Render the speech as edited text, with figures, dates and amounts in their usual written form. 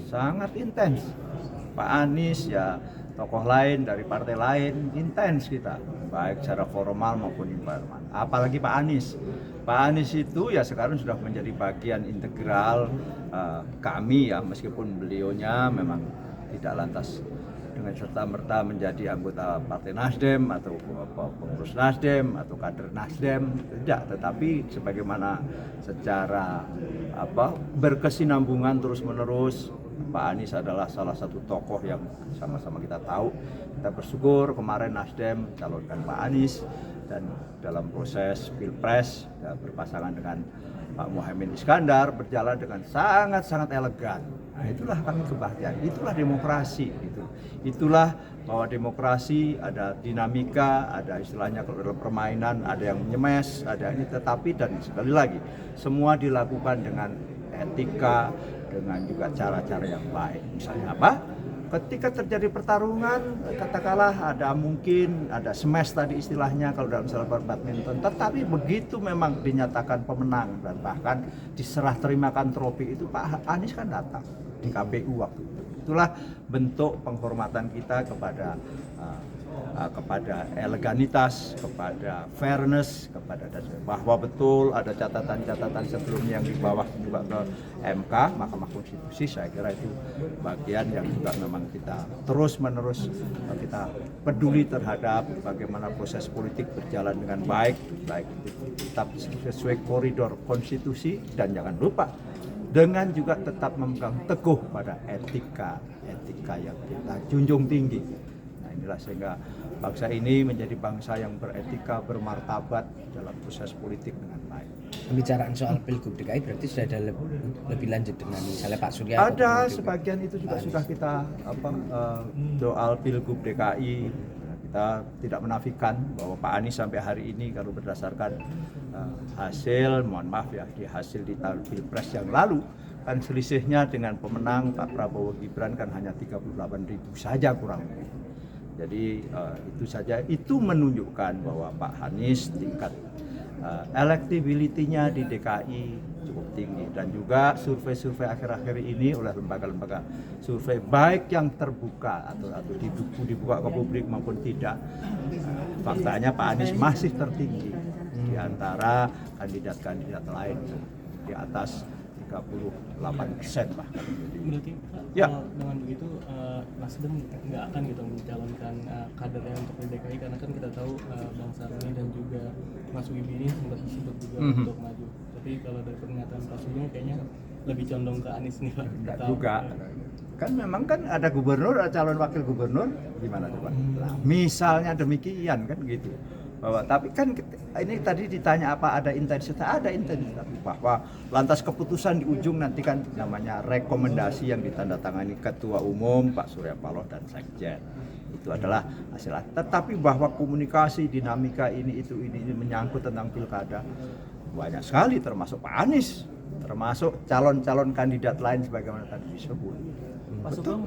sangat intens. Pak Anies ya tokoh lain dari partai lain intens kita, baik secara formal maupun informal. Apalagi Pak Anies. Pak Anies itu ya sekarang sudah menjadi bagian integral kami ya, meskipun beliaunya memang tidak lantas dengan serta-merta menjadi anggota Partai Nasdem atau pengurus Nasdem atau kader Nasdem, tidak, tetapi sebagaimana secara berkesinambungan terus-menerus. Pak Anies adalah salah satu tokoh yang sama-sama kita tahu. Kita bersyukur kemarin Nasdem calonkan Pak Anies, dan dalam proses Pilpres ya, berpasangan dengan Pak Muhaimin Iskandar berjalan dengan sangat-sangat elegan. Nah, itulah kami kebahagiaan, itulah demokrasi. Itulah bahwa demokrasi ada dinamika, ada istilahnya kalau dalam permainan ada yang menyemes, ada ini, tetapi dan sekali lagi semua dilakukan dengan etika, dengan juga cara-cara yang baik. Misalnya apa? Ketika terjadi pertarungan, katakanlah mungkin ada smash tadi istilahnya kalau dalam sepak badminton, tetapi begitu memang dinyatakan pemenang dan bahkan diserah terimakan trofi itu, Pak Anies kan datang di KPU waktu itu. Itulah bentuk penghormatan kita kepada eleganitas, kepada fairness, kepada bahwa betul ada catatan-catatan sebelumnya yang dibawa juga ke MK, Mahkamah Konstitusi. Saya kira itu bagian yang juga memang kita terus-menerus kita peduli terhadap bagaimana proses politik berjalan dengan baik tetap sesuai koridor konstitusi, dan jangan lupa dengan juga tetap memegang teguh pada etika yang kita junjung tinggi. Nah, inilah sehingga bangsa ini menjadi bangsa yang beretika, bermartabat dalam proses politik dengan baik. Pembicaraan soal Pilgub DKI berarti sudah ada lebih lanjut dengan misalnya Pak Surya? Ada sebagian itu juga sudah kita soal Pilgub DKI. Kita tidak menafikan bahwa Pak Anies sampai hari ini kalau berdasarkan hasil, mohon maaf ya, di hasil di tahun Pilpres yang lalu kan selisihnya dengan pemenang Pak Prabowo Gibran kan hanya 38.000 saja kurang lebih. Jadi itu saja, itu menunjukkan bahwa Pak Anies tingkat electability-nya di DKI cukup tinggi, dan juga survei-survei akhir-akhir ini oleh lembaga-lembaga survei baik yang terbuka atau dibuka ke publik maupun tidak, faktanya Pak Anies masih tertinggi di antara kandidat-kandidat lain, di atas 38% bahkan. Berarti Pak, ya. kalau dengan begitu Nasdem nggak akan gitu mencalonkan kadernya untuk di DKI, karena kan kita tahu Bang Saroni dan juga Mas Wibi ini sempat disebut juga untuk maju. Tapi kalau dari pernyataan Pak Sugeng kayaknya lebih condong ke Anies nih Pak. Enggak juga. Kan memang kan ada gubernur, ada calon wakil gubernur, gimana coba? Nah, misalnya demikian kan gitu. Bahwa tapi kan ini tadi ditanya apa ada intensitas, bahwa lantas keputusan di ujung nanti kan namanya rekomendasi yang ditandatangani Ketua Umum Pak Surya Paloh dan Sekjen. Itu adalah hasil. Tetapi bahwa komunikasi dinamika ini menyangkut tentang pilkada banyak sekali, termasuk Pak Anies, termasuk calon-calon kandidat lain sebagaimana tadi disebut. Pak Sugeng,